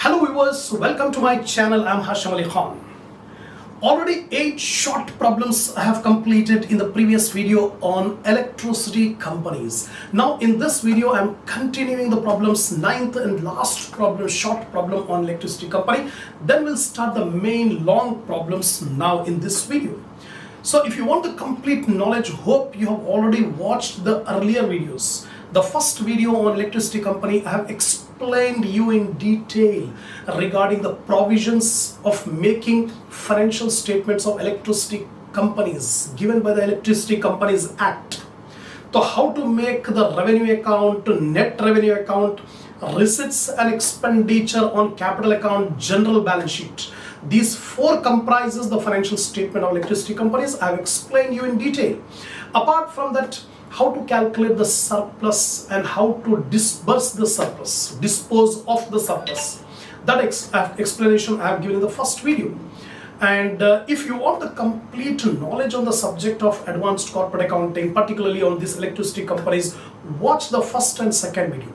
Hello viewers, welcome to my channel. I'm Hasham Ali Khan. Already 8 short problems I have completed in the previous video on electricity companies. Now in this video I'm continuing the problems, 9th and last problem, short problem on electricity company. Then we'll start the main long problems now in this video. So if you want the complete knowledge, hope you have already watched the earlier videos. The first video on electricity company, I have explained you in detail regarding the provisions of making financial statements of electricity companies given by the Electricity Companies Act. So how to make the revenue account, net revenue account, receipts and expenditure on capital account, general balance sheet. These 4 comprises the financial statement of electricity companies. I have explained you in detail. Apart from that, how to calculate the surplus and how to disburse the surplus, dispose of the surplus. That explanation I have given in the first video. And if you want the complete knowledge on the subject of advanced corporate accounting, particularly on these electricity companies, watch the first and second video.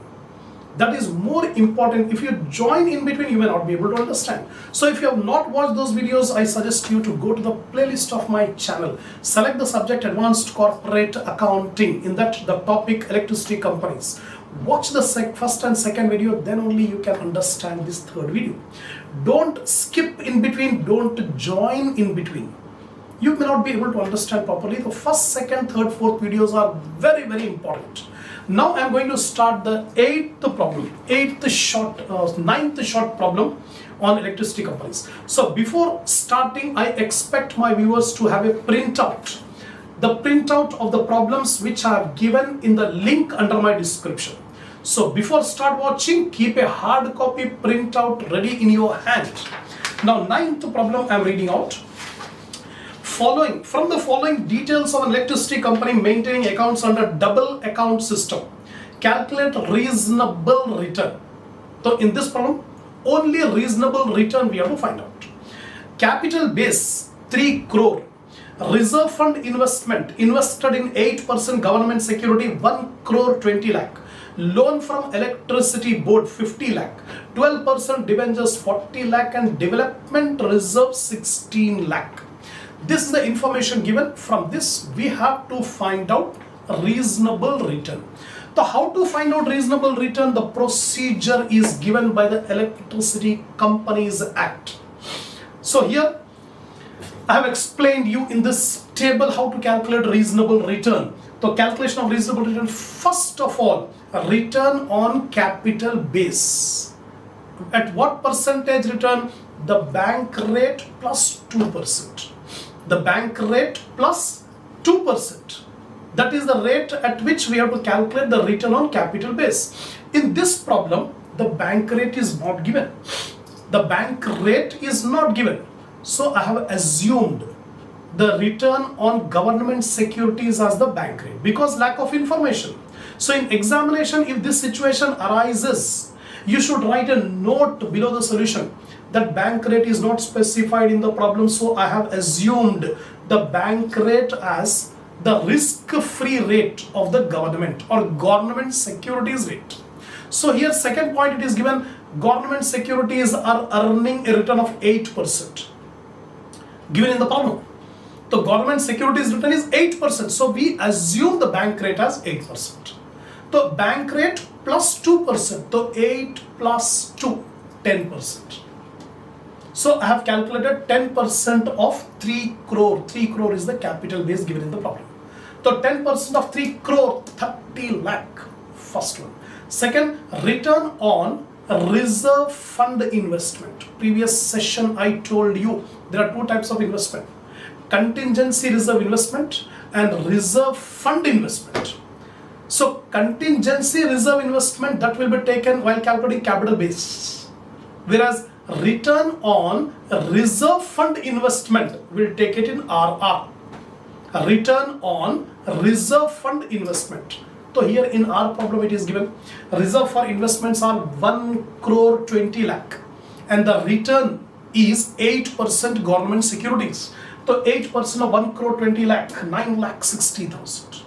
That is more important. If you join in between, you may not be able to understand. So if you have not watched those videos, I suggest you to go to the playlist of my channel. Select the subject advanced corporate accounting. In that, the topic electricity companies. Watch the first and second video, then only you can understand this third video. Don't skip in between, don't join in between. You may not be able to understand properly. The first, second, third, fourth videos are very, very important. Now I am going to start the 9th short problem on electricity companies. So before starting, I expect my viewers to have a printout. The printout of the problems which I have given in the link under my description. So before start watching, keep a hard copy printout ready in your hand. Now 9th problem I am reading out. From the following details of an electricity company maintaining accounts under double account system, calculate reasonable return. So in this problem, only reasonable return we have to find out. Capital base 3 crore. Reserve fund investment invested in 8% government security 1 crore 20 lakh. Loan from electricity board 50 lakh. 12% debentures 40 lakh and development reserve 16 lakh. This is the information given. From this we have to find out reasonable return. So how to find out reasonable return? The procedure is given by the Electricity Companies Act. So here I have explained you in this table how to calculate reasonable return. The calculation of reasonable return, first of all, return on capital base. At what percentage return? The bank rate plus 2%. The bank rate plus 2%. That is the rate at which we have to calculate the return on capital base. In this problem, the bank rate is not given. The bank rate is not given. So I have assumed the return on government securities as the bank rate because lack of information. So in examination, if this situation arises, you should write a note below the solution that bank rate is not specified in the problem. So I have assumed the bank rate as the risk-free rate of the government or government securities rate. So here second point it is given, government securities are earning a return of 8%. Given in the problem. The government securities return is 8%. So we assume the bank rate as 8%. The bank rate plus 2%. So 8 plus 2, 10%. So I have calculated 10% of 3 crore. 3 crore is the capital base given in the problem. So 10% of 3 crore, 30 lakh. First one. Second, return on reserve fund investment. Previous session I told you there are 2 types of investment. Contingency reserve investment and reserve fund investment. So contingency reserve investment, that will be taken while calculating capital base. Whereas return on reserve fund investment will take it in RR. Return on reserve fund investment. So here in our problem it is given reserve for investments are 1 crore 20 lakh and the return is 8% government securities. So 8% of 1 crore 20 lakh, 9 lakh 60,000.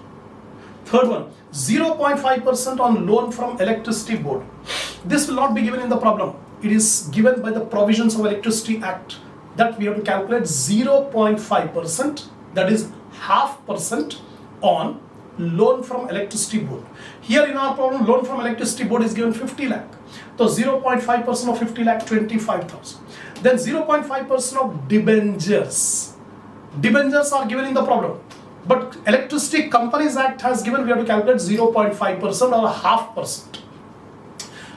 Third one, 0.5% on loan from electricity board. This will not be given in the problem. it is given by the provisions of Electricity Act that we have to calculate 0.5%, that is half percent on loan from Electricity Board. Here in our problem, loan from Electricity Board is given 50 lakh. So 0.5% of 50 lakh, 25,000. Then 0.5% of debentures. Debentures are given in the problem. But Electricity Companies Act has given, we have to calculate 0.5% or half percent.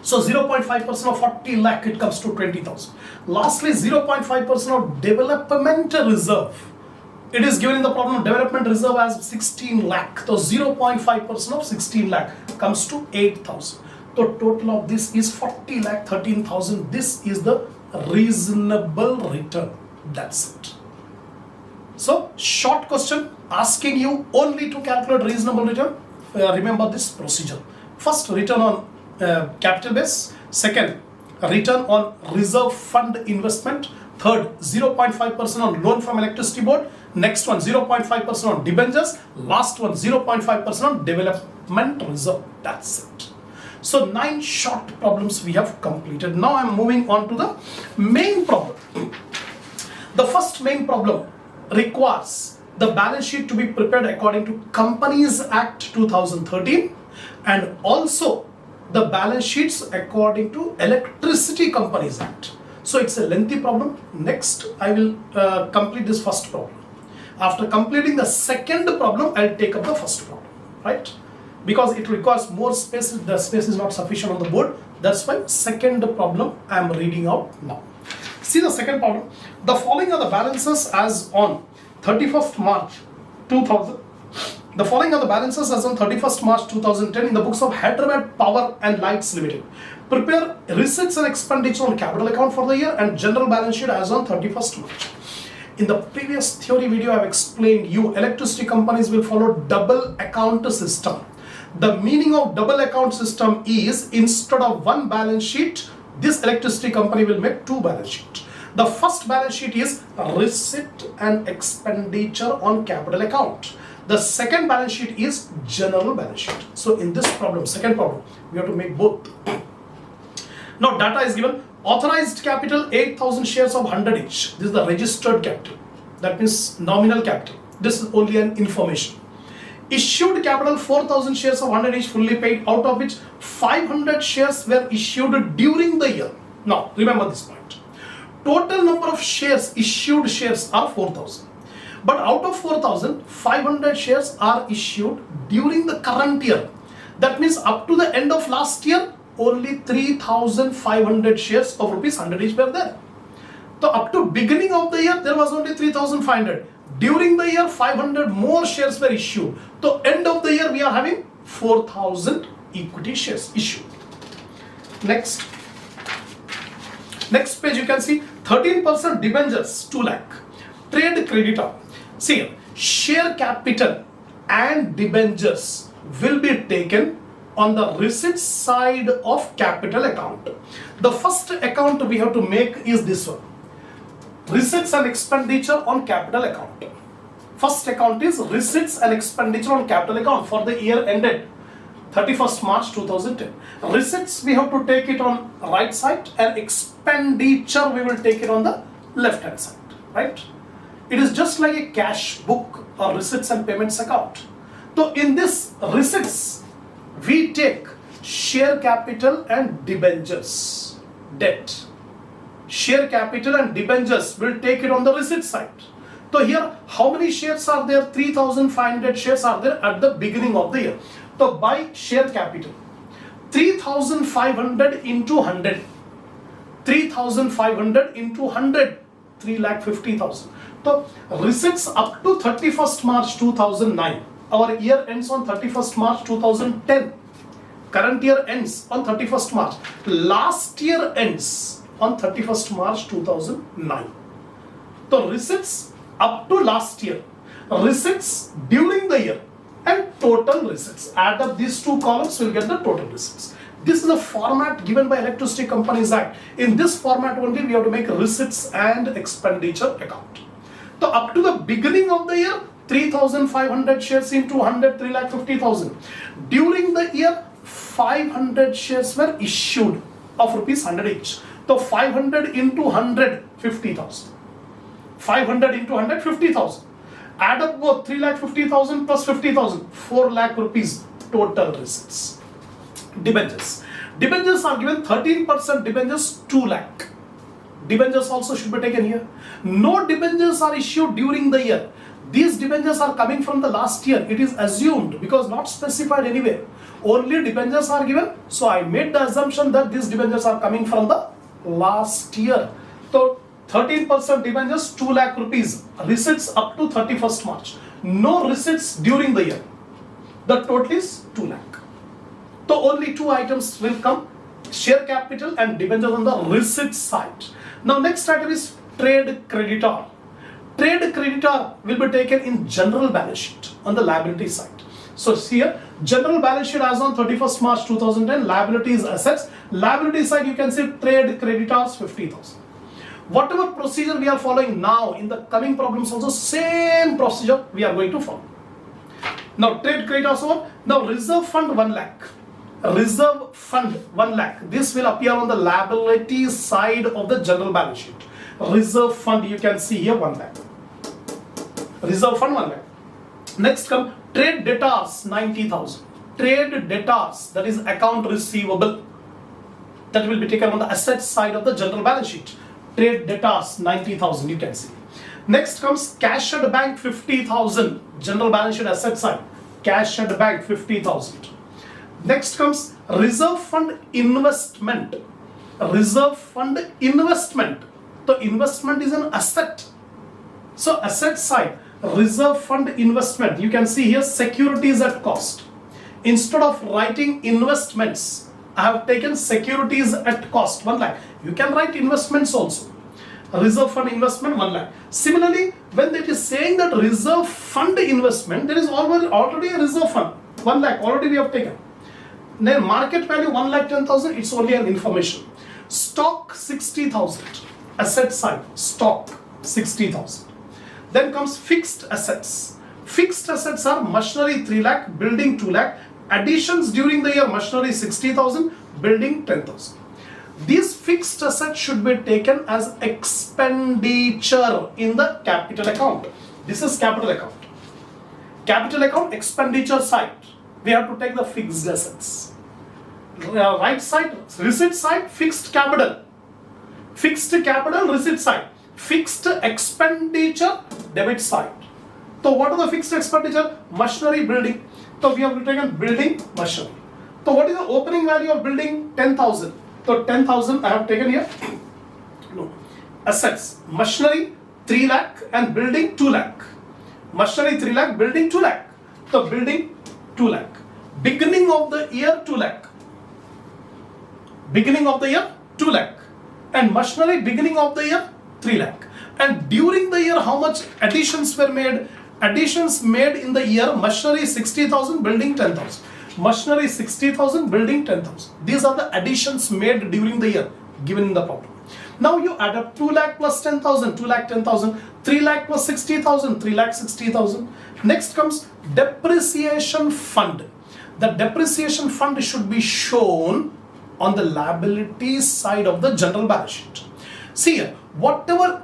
So 0.5% of 40 lakh, it comes to 20,000. Lastly, 0.5% of development reserve. It is given in the problem, development reserve as 16 lakh. So 0.5% of 16 lakh comes to 8,000. So total of this is 40 lakh, 13,000. This is the reasonable return. That's it. So short question asking you only to calculate reasonable return. Remember this procedure. First, return on capital base. Second, return on reserve fund investment. Third, 0.5% on loan from Electricity Board. Next one, 0.5% on debentures. Last one, 0.5% on development reserve. That's it. So 9 short problems we have completed. Now I am moving on to the main problem. The first main problem requires the balance sheet to be prepared according to Companies Act 2013 and also the balance sheets according to Electricity Companies Act. So it's a lengthy problem. Next, I will complete this first problem. After completing the second problem, I'll take up the first problem, right? Because it requires more space, the space is not sufficient on the board. That's why second problem I am reading out now. See the second problem. The following are the balances as on 31st March 2000. The following are the balances as on 31st March 2010 in the books of Hyderabad Power and Lights Limited. Prepare receipts and expenditure on capital account for the year and general balance sheet as on 31st March. In the previous theory video, I have explained you electricity companies will follow double account system. The meaning of double account system is instead of one balance sheet, this electricity company will make 2 balance sheets. The first balance sheet is receipt and expenditure on capital account. The second balance sheet is general balance sheet. So in this problem, second problem, we have to make both. Now data is given. Authorized capital 8,000 shares of 100 each. This is the registered capital. That means nominal capital. This is only an information. Issued capital 4,000 shares of 100 each fully paid, out of which 500 shares were issued during the year. Now remember this point. Total number of shares, issued shares are 4,000. But out of 4,000, 500 shares are issued during the current year. That means up to the end of last year, only 3,500 shares of rupees 100 each were there. So up to beginning of the year, there was only 3,500. During the year, 500 more shares were issued. So end of the year, we are having 4,000 equity shares issued. Next page you can see 13% debentures 2 lakh. Trade creditor. See, share capital and debentures will be taken on the receipt side of capital account. The first account we have to make is this one. Receipts and expenditure on capital account. First account is receipts and expenditure on capital account for the year ended 31st March 2010. Receipts we have to take it on right side and expenditure we will take it on the left hand side, right? It is just like a cash book or receipts and payments account. So in this receipts, we take share capital and debentures, debt. Share capital and debentures will take it on the receipt side. So here, how many shares are there? 3,500 shares are there at the beginning of the year. So by share capital, 3,500 into 100. 3,500 into 100, 3,50,000. So receipts up to 31st March 2009. Our year ends on 31st March 2010. Current year ends on 31st March. Last year ends on 31st March 2009. So receipts up to last year, receipts during the year, and total receipts. Add up these 2 columns, we'll get the total receipts. This is a format given by Electricity Companies Act. In this format only, we have to make receipts and expenditure account. So up to the beginning of the year, 3,500 shares into 100, 3,50,000. During the year, 500 shares were issued of rupees 100 each. So 500 into 100, 50,000. 500 into 100, 50,000. Add up both 3,50,000 plus 50,000, 4 lakh rupees total receipts. Debentures. Debentures are given 13%, debentures 2 lakh. Debentures also should be taken here. No debentures are issued during the year. These debentures are coming from the last year. It is assumed because not specified anywhere. Only debentures are given. So I made the assumption that these debentures are coming from the last year. So 13% debentures 2 lakh rupees. Receipts up to 31st March. No receipts during the year. The total is 2 lakh. So only two items will come. Share capital and debentures on the receipt side. Now next item is trade creditor. Trade creditor will be taken in general balance sheet on the liability side. So here, general balance sheet as on 31st March 2010, liabilities, assets. Liability side you can see trade creditors 50,000. Whatever procedure we are following now in the coming problems also same procedure we are going to follow. Now trade creditors over. Now reserve fund 1 lakh. Reserve fund 1 lakh. This will appear on the liability side of the general balance sheet. Reserve fund you can see here 1 lakh. Reserve fund 1 lakh. Next come trade debtors 90,000. Trade debtors, that is account receivable, that will be taken on the asset side of the general balance sheet. Trade debtors 90,000 you can see. Next comes cash at bank 50,000. General balance sheet asset side. Cash at bank 50,000. Next comes reserve fund investment. Reserve fund investment. The investment is an asset. So asset side, reserve fund investment. You can see here securities at cost. Instead of writing investments, I have taken securities at cost 1 lakh. You can write investments also. Reserve fund investment 1 lakh. Similarly, when it is saying that reserve fund investment, there is already a reserve fund 1 lakh already we have taken. Then market value 1,10,000, it's only an information. Stock 60,000. Asset side, stock 60,000. Then comes fixed assets. Fixed assets are machinery 3 lakh, building 2 lakh. Additions during the year, machinery 60,000, building 10,000. These fixed assets should be taken as expenditure in the capital account. This is capital account. Capital account expenditure side. We have to take the fixed assets. Right side, receipt side, fixed capital. Fixed capital, receipt side. Fixed expenditure, debit side. So what are the fixed expenditure? Machinery, building. So we have taken building, machinery. So what is the opening value of building? 10,000. So 10,000 I have taken here. No. Assets, machinery 3 lakh and building 2 lakh. Machinery 3 lakh, building 2 lakh. So building 2 lakh. Beginning of the year 2 lakh. Beginning of the year 2 lakh. And machinery beginning of the year 3 lakh. And during the year how much additions were made? Additions made in the year, machinery 60,000, building 10,000. Machinery 60,000, building 10,000. These are the additions made during the year given in the problem. Now you add up 2 lakh plus 10,000, 2 lakh 10,000, 3 lakh plus 60,000, 3 lakh 60,000. Next comes depreciation fund. The depreciation fund should be shown on the liability side of the general balance sheet. See here, whatever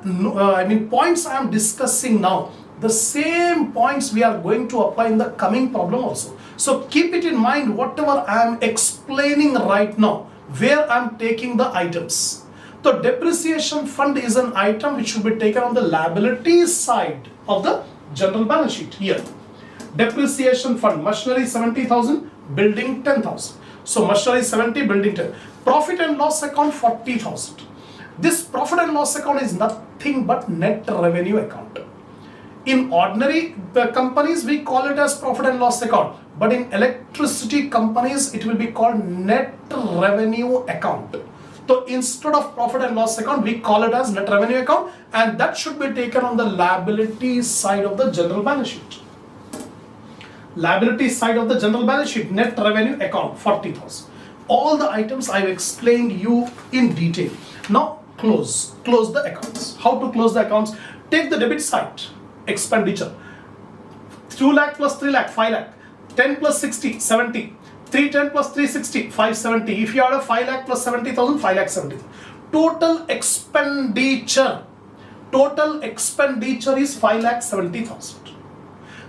points I am discussing now, the same points we are going to apply in the coming problem also. So keep it in mind whatever I am explaining right now, where I am taking the items. The depreciation fund is an item which should be taken on the liability side of the general balance sheet here. Depreciation fund, machinery 70,000, building 10,000. So machinery 70, building 10. Profit and loss account 40,000. This profit and loss account is nothing but net revenue account. In ordinary companies, we call it as profit and loss account. But in electricity companies, it will be called net revenue account. So instead of profit and loss account, we call it as net revenue account. And that should be taken on the liability side of the general balance sheet. Liability side of the general balance sheet, net revenue account, 40,000. All the items I have explained you in detail. Now close the accounts. How to close the accounts? Take the debit side. Expenditure 2 lakh plus 3 lakh 5 lakh, 10 plus 60 70, 310 plus 360 570. If you add a 5 lakh plus 70,000, 5 lakh 70. total expenditure is 5,70,000.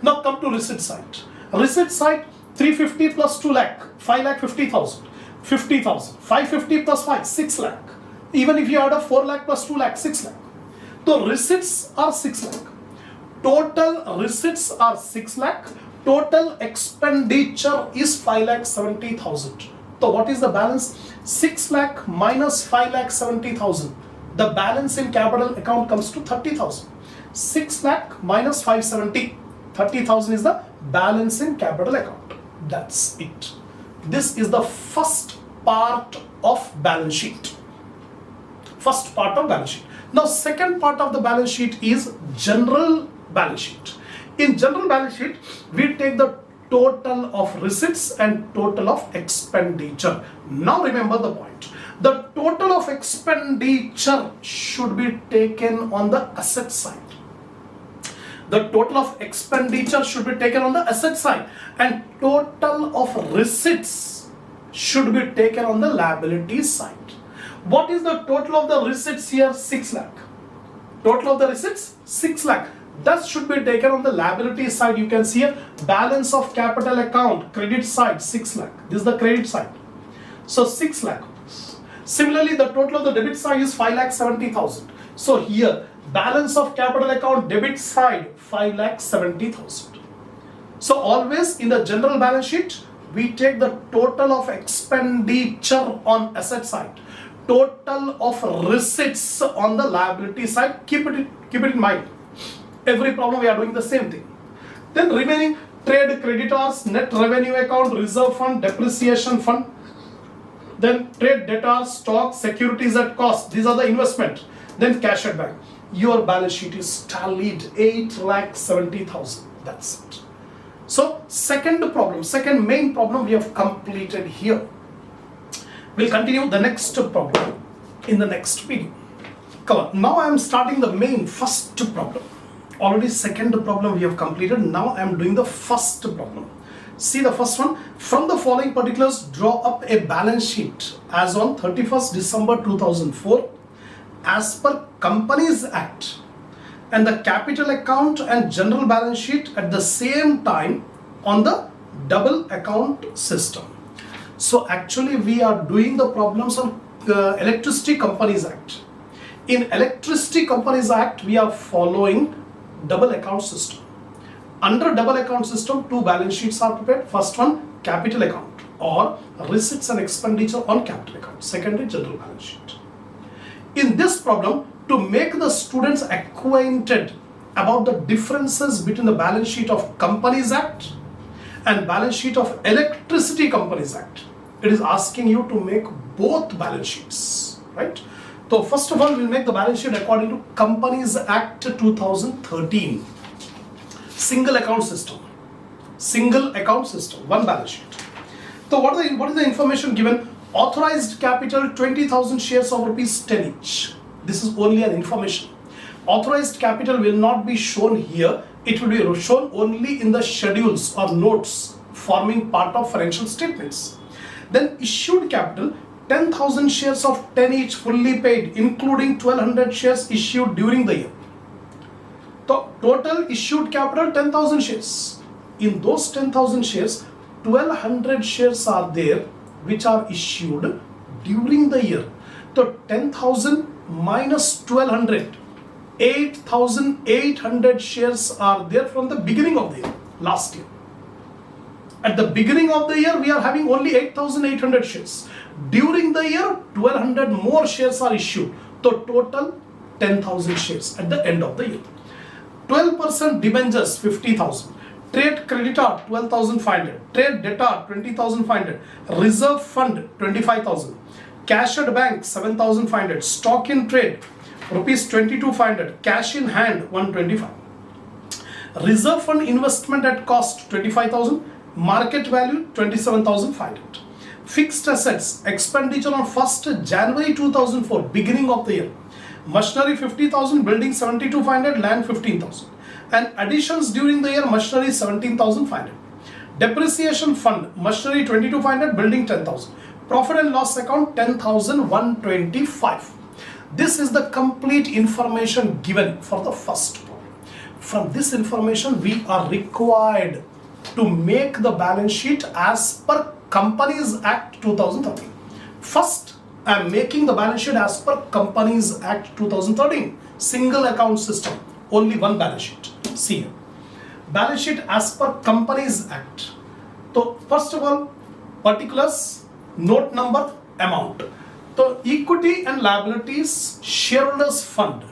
Now come to receipt side. Receipt side 350 plus 2 lakh, 5,50,000, 50,000, 550 plus 5, 6 lakh. Even if you add a 4 lakh plus 2 lakh, 6 lakh. So receipts are 6 lakh. Total receipts are 6 lakh. Total expenditure is 5,70,000. So what is the balance? 6 lakh minus 5,70,000. The balance in capital account comes to 30,000. 6 lakh minus 570. 30,000 is the balance in capital account. That's it. This is the first part of balance sheet. First part of balance sheet. Now second part of the balance sheet is general balance sheet. In general balance sheet, we take the total of receipts and total of expenditure. Now remember the point. The total of expenditure should be taken on the asset side. The total of expenditure should be taken on the asset side, and total of receipts should be taken on the liability side. What is the total of the receipts here? 6 lakh. Total of the receipts 6 lakh. That should be taken on the liability side. You can see here balance of capital account, credit side 6 lakh. This is the credit side. So 6 lakh. Similarly, the total of the debit side is 5,70,000. So here balance of capital account debit side 5,70,000. So always in the general balance sheet, we take the total of expenditure on asset side, total of receipts on the liability side. Keep it in mind. Every problem we are doing the same thing. Then remaining trade creditors, net revenue account, reserve fund, depreciation fund. Then trade debtors, stock, securities at cost. These are the investment. Then cash at bank. Your balance sheet is tallied 8,70,000. That's it. So second main problem we have completed here. We'll continue the next problem in the next video. Come on. Now I am starting the main first problem. Already second problem we have completed. Now I am doing the first problem. See the first one. From the following particulars, draw up a balance sheet as on 31st December 2004 as per Companies Act, and the capital account and general balance sheet at the same time on the double account system. So actually we are doing the problems on Electricity Companies Act. In Electricity Companies Act, we are following double account system. Under double account system, two balance sheets are prepared. First one, capital account or receipts and expenditure on capital account. Secondly, general balance sheet. In this problem, to make the students acquainted about the differences between the balance sheet of Companies Act and balance sheet of Electricity Companies Act, it is asking you to make both balance sheets, right? So first of all, we'll make the balance sheet according to Companies Act 2013. Single account system, one balance sheet. So what is the information given? Authorized capital 20,000 shares of rupees 10 each. This is only an information. Authorized capital will not be shown here. It will be shown only in the schedules or notes forming part of financial statements. Then issued capital 10,000 shares of 10 each fully paid, including 1,200 shares issued during the year. So total issued capital 10,000 shares. In those 10,000 shares, 1,200 shares are there which are issued during the year. So 10,000 minus 1,200, 8,800 shares are there from the beginning of the year, last year. At the beginning of the year, we are having only 8,800 shares. During the year, 1,200 more shares are issued. So total 10,000 shares at the end of the year. 12% debentures 50,000. Trade creditor 12,500. Trade debtor 20,500. Reserve fund 25,000. Cash at bank 7,500. Stock in trade rupees 22,500. Cash in hand 125. Reserve fund investment at cost 25,000. Market value 27,500. Fixed assets expenditure on 1st January 2004, beginning of the year. Machinery 50,000, building 72,500, land 15,000. And additions during the year, machinery 17,500. Depreciation fund, machinery 22,500, building 10,000. Profit and loss account 10,125. This is the complete information given for the first problem. From this information, we are required to make the balance sheet as per Companies Act 2013. First, I am making the balance sheet as per Companies Act 2013. Single account system, only one balance sheet. See here. Balance sheet as per Companies Act. So first of all, particulars, note number, amount. So equity and liabilities, shareholders fund,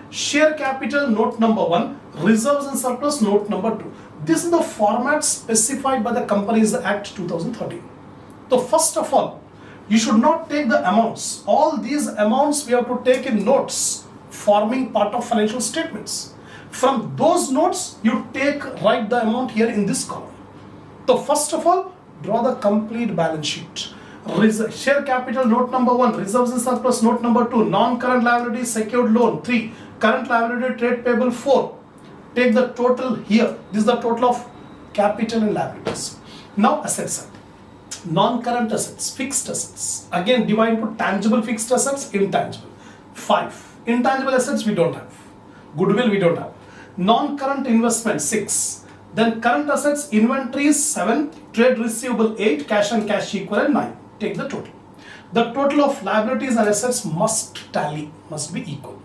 share capital, note number 1, reserves and surplus, note number 2. This is the format specified by the Companies Act 2013. So first of all, you should not take the amounts. All these amounts we have to take in notes forming part of financial statements. From those notes, you write the amount here in this column. So first of all, draw the complete balance sheet. Share capital, note number 1, reserves and surplus, note number 2, non-current liability, secured loan, 3, current liability, trade payable, 4. Take the total here. This is the total of capital and liabilities. Now asset side. Non-current assets, fixed assets. Again divide into tangible fixed assets, intangible. 5. Intangible assets we don't have. Goodwill we don't have. Non-current investment 6. Then current assets, inventories 7, trade receivable 8, cash and cash equivalent 9. Take the total. The total of liabilities and assets must tally, must be equal.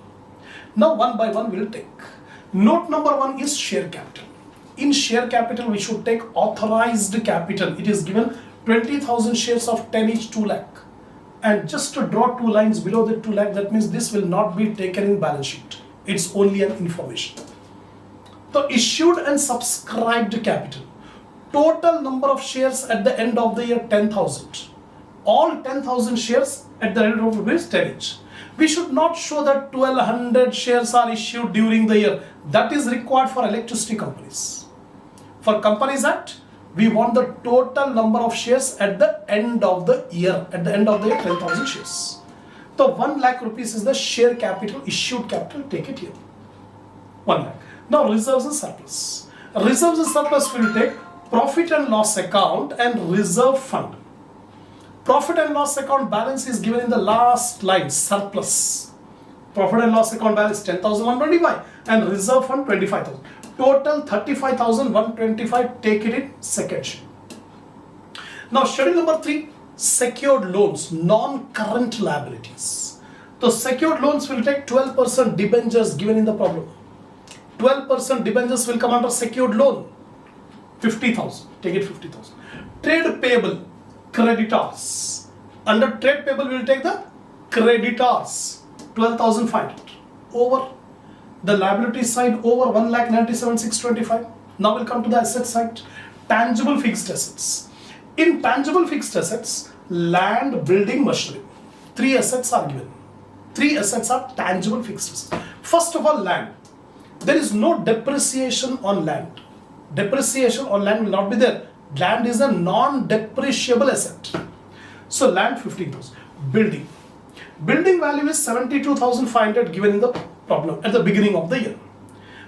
Now one by one we will take. Note number 1 is share capital. In share capital we should take authorized capital. It is given 20,000 shares of 10 each, 2 lakh. And just to draw 2 lines below the 2 lakh, that means this will not be taken in balance sheet. It's only an information. So issued and subscribed capital. Total number of shares at the end of the year 10,000. All 10,000 shares at the end of the year is 10 each. We should not show that 1200 shares are issued during the year. That is required for electricity companies. For Companies Act, we want the total number of shares at the end of the year. At the end of the year, 10,000 shares. So 1 lakh rupees is the share capital, issued capital. Take it here. 1 lakh. Now reserves and surplus. Reserves and surplus will take profit and loss account and reserve fund. Profit and loss account balance is given in the last line, surplus. Profit and loss account balance 10,125 and reserve fund 25,000. Total 35,125. Take it in second sheet. Now schedule number 3, secured loans, non-current liabilities. So secured loans will take 12% debentures given in the problem. 12% debentures will come under secured loan. 50,000. Take it 50,000. Trade payable, creditors. Under trade payable we will take the creditors. 12,500. Over the liability side, over 1,97,625. Now we'll come to the asset side. Tangible fixed assets. In tangible fixed assets, land, building, machinery. 3 assets are given. 3 assets are tangible fixed assets. First of all, land. There is no depreciation on land. Depreciation on land will not be there. Land is a non-depreciable asset. So land 15,000. Building. Building value is 72,500 given in the problem at the beginning of the year.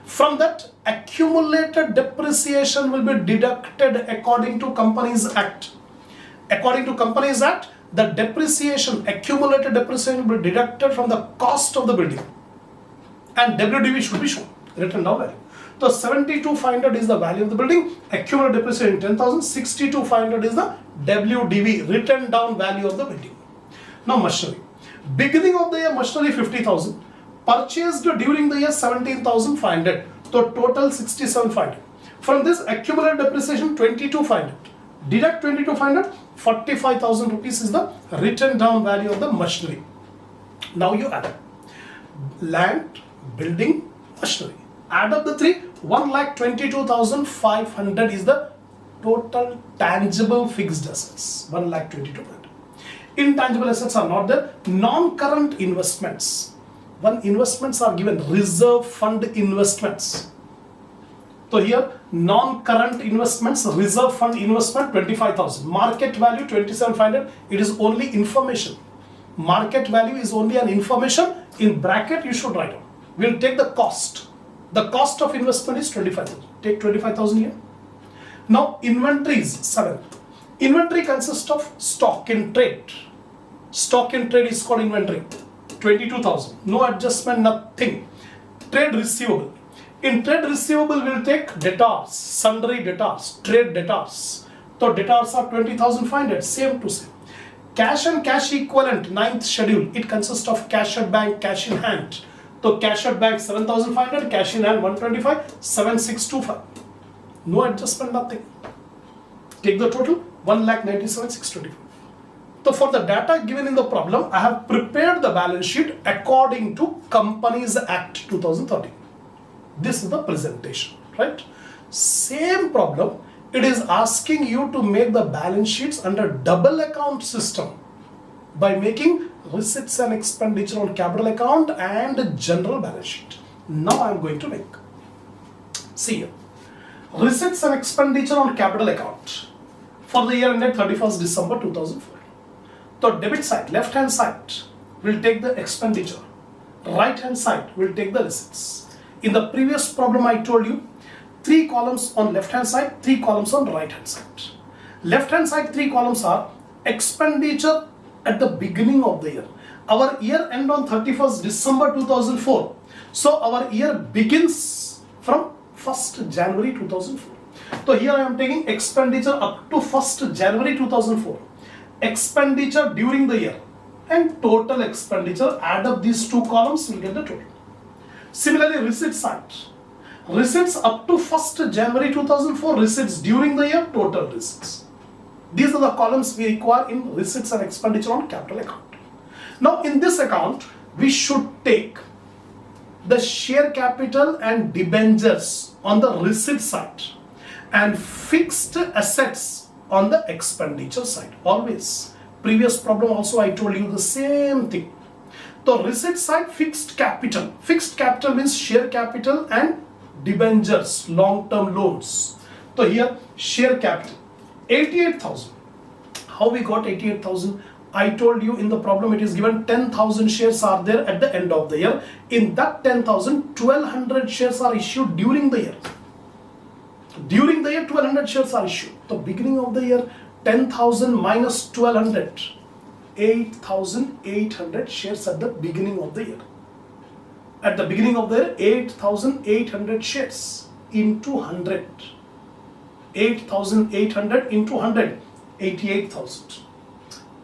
From that, accumulated depreciation will be deducted according to Companies Act. According to Companies Act, the depreciation, accumulated depreciation will be deducted from the cost of the building. And WDV should be shown, written down value. So 72,500 is the value of the building, accumulated depreciation 10,000, 62,500 is the WDV, written down value of the building. Now machinery. Beginning of the year machinery 50,000, purchased during the year 17,500, so total 67,500. From this accumulated depreciation 22,500. Deduct 22,500, 45,000 rupees is the written down value of the machinery. Now you add up. Land, building, machinery. Add up the 3, 1,22,500 is the total tangible fixed assets. 1,22,500. Intangible assets are not there. Non-current investments. One investments are given, reserve fund investments. So here non-current investments, reserve fund investment 25,000. Market value 27,500. It is only information. Market value is only an information. In bracket you should write down. We'll take the cost. The cost of investment is 25,000. Take 25,000 here. Now inventories 7. Inventory consists of stock in trade. Stock in trade is called inventory. 22,000. No adjustment, nothing. Trade receivable. In trade receivable, we'll take debtors, sundry debtors, trade debtors. So debtors are 20,500, same to same. Cash and cash equivalent, 9th schedule. It consists of cash at bank, cash in hand. So cash at bank 7,500, cash in hand 125, 7,625. No adjustment, nothing. Take the total 1,97,625. So for the data given in the problem, I have prepared the balance sheet according to Companies Act 2013. This is the presentation, right? Same problem, it is asking you to make the balance sheets under double account system by making receipts and expenditure on capital account and general balance sheet. Now I am going to make. See here. Receipts and expenditure on capital account for the year ended 31st December 2004. So debit side, left hand side will take the expenditure, right hand side will take the receipts. In the previous problem I told you 3 columns on left hand side, 3 columns on right hand side. Left hand side 3 columns are expenditure at the beginning of the year. Our year end on 31st December 2004. So our year begins from 1st January 2004. So here I am taking expenditure up to 1st January 2004. Expenditure during the year and total expenditure, add up these 2 columns, will get the total. Similarly, receipt side. Receipts up to 1st January 2004, receipts during the year, total receipts. These are the columns we require in receipts and expenditure on capital account. Now in this account, we should take the share capital and debentures on the receipt side and fixed assets on the expenditure side. Always. Previous problem also I told you the same thing. The receipt side, fixed capital. Fixed capital means share capital and debentures, long-term loans. So here share capital 88,000. How we got 88,000? I told you in the problem it is given 10,000 shares are there at the end of the year. In that 10,000, 1,200 shares are issued during the year. During the year, 1,200 shares are issued. The beginning of the year, 10,000 minus 1,200, 8,800 shares at the beginning of the year. At the beginning of the year, 8,800 shares into 100. 8,800 into 100, 88,000.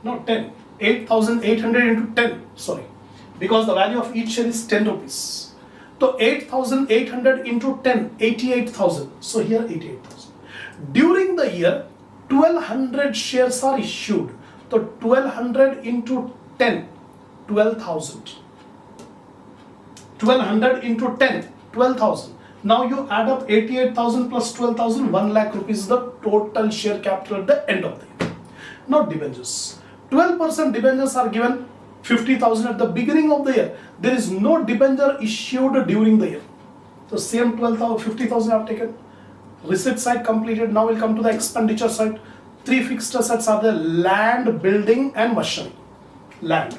No, 10. 8,800 into 10, sorry. Because the value of each share is 10 rupees. So 8,800 into 10, 88,000. So here 88,000. During the year, 1,200 shares are issued. So 1,200 into 10, 12,000. 1,200 into 10, 12,000. Now you add up 88,000 plus 12,000, 1 lakh rupees is the total share capital at the end of the year. Now debentures. 12% debentures are given 50,000 at the beginning of the year. There is no debenture issued during the year. So same 12,000, 50,000 I have taken. Receipt side completed. Now we'll come to the expenditure side. 3 fixed assets are there: land, building and machinery. Land.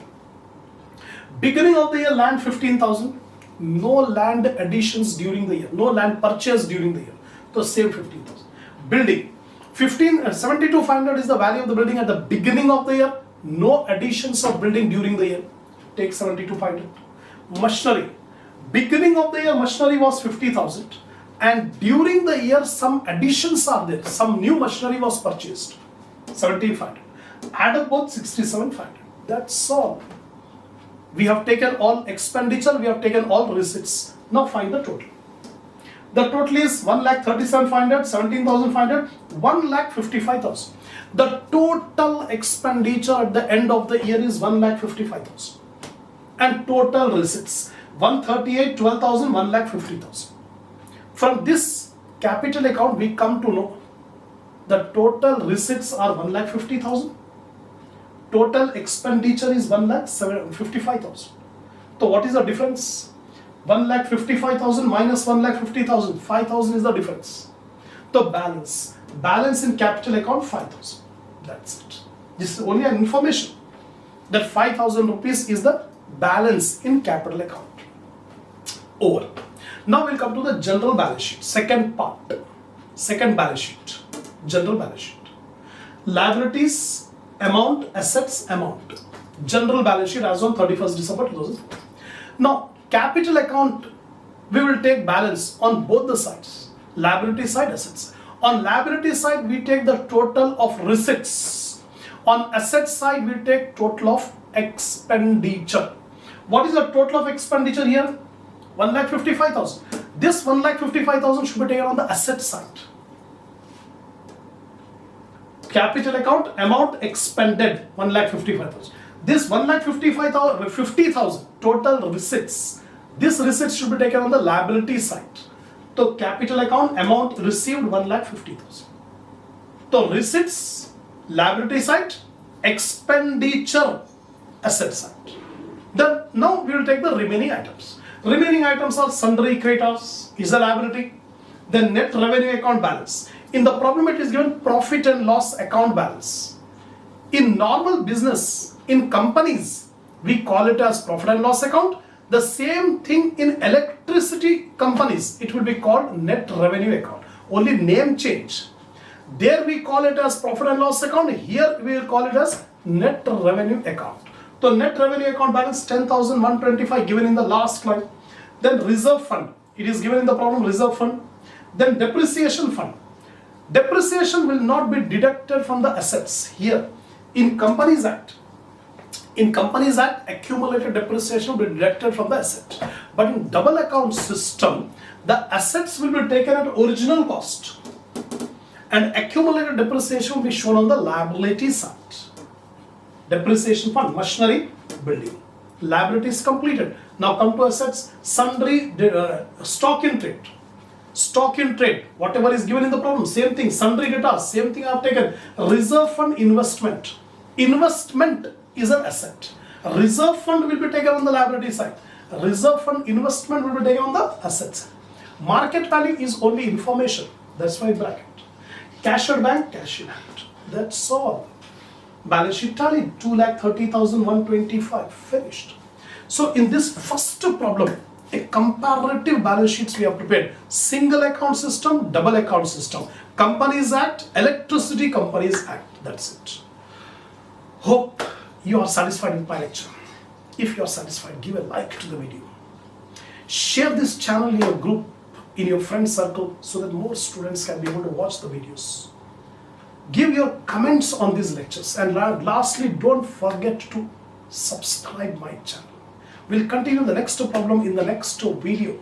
Beginning of the year, land 15,000. No land additions during the year. No land purchase during the year. So same 15,000. Building. 72,500 is the value of the building at the beginning of the year. No additions of building during the year. Take 72,500. Machinery. Beginning of the year, machinery was 50,000. And during the year, some additions are there. Some new machinery was purchased. 17,500. Add up both 67,500. That's all. We have taken all expenditure. We have taken all receipts. Now find the total. The total is 1,37,500, 17,500, 1,55,000. The total expenditure at the end of the year is 1,55,000. And total receipts 138, 12,000, 1,50,000. From this capital account, we come to know the total receipts are 1,50,000. Total expenditure is 1,55,000. So what is the difference? 1,55,000 minus 1,50,000. 5,000 is the difference. The balance in capital account 5,000. That's it. This is only an information that 5,000 rupees is the balance in capital account. Over. Now we'll come to the general balance sheet. Second part. Second balance sheet. General balance sheet. Liabilities, amount, assets, amount. General balance sheet as on 31st December 2004. Now, capital account, we will take balance on both the sides, liability side, assets. On liability side, we take the total of receipts. On asset side, we take total of expenditure. What is the total of expenditure here? 1,55,000. This 1,55,000 should be taken on the asset side. Capital account, amount expended 1,55,000. This 1,50,000 total receipts. This receipts should be taken on the liability side. So capital account, amount received 1,50,000. So receipts, liability side, expenditure, asset side. Then now we will take the remaining items. Remaining items are sundry creditors, is a liability. Then net revenue account balance. In the problem it is given profit and loss account balance. In normal business, in companies, we call it as profit and loss account. The same thing in electricity companies, it will be called net revenue account. Only name change. There we call it as profit and loss account. Here we will call it as net revenue account. So net revenue account balance 10,125 given in the last line. Then reserve fund. It is given in the problem reserve fund. Then depreciation fund. Depreciation will not be deducted from the assets. Here in Companies Act, accumulated depreciation will be deducted from the asset. But in double account system, the assets will be taken at original cost and accumulated depreciation will be shown on the liability side. Depreciation fund, machinery, building. Liability is completed. Now come to assets, sundry, stock in trade. Stock in trade, whatever is given in the problem, same thing. Sundry debtors, same thing I have taken. Reserve fund investment. Investment is an asset. Reserve fund will be taken on the liability side. Reserve fund investment will be taken on the asset side. Market value is only information. That's why bracket. Cash at bank, cash in hand. That's all. Balance sheet tally 2,30,125 finished. So in this first problem, a comparative balance sheets we have prepared. Single account system, double account system. Companies Act, Electricity Companies Act. That's it. Hope you are satisfied with my lecture. If you are satisfied, give a like to the video. Share this channel in your group, in your friend circle, so that more students can be able to watch the videos. Give your comments on these lectures, and lastly, don't forget to subscribe my channel. We'll continue the next problem in the next video.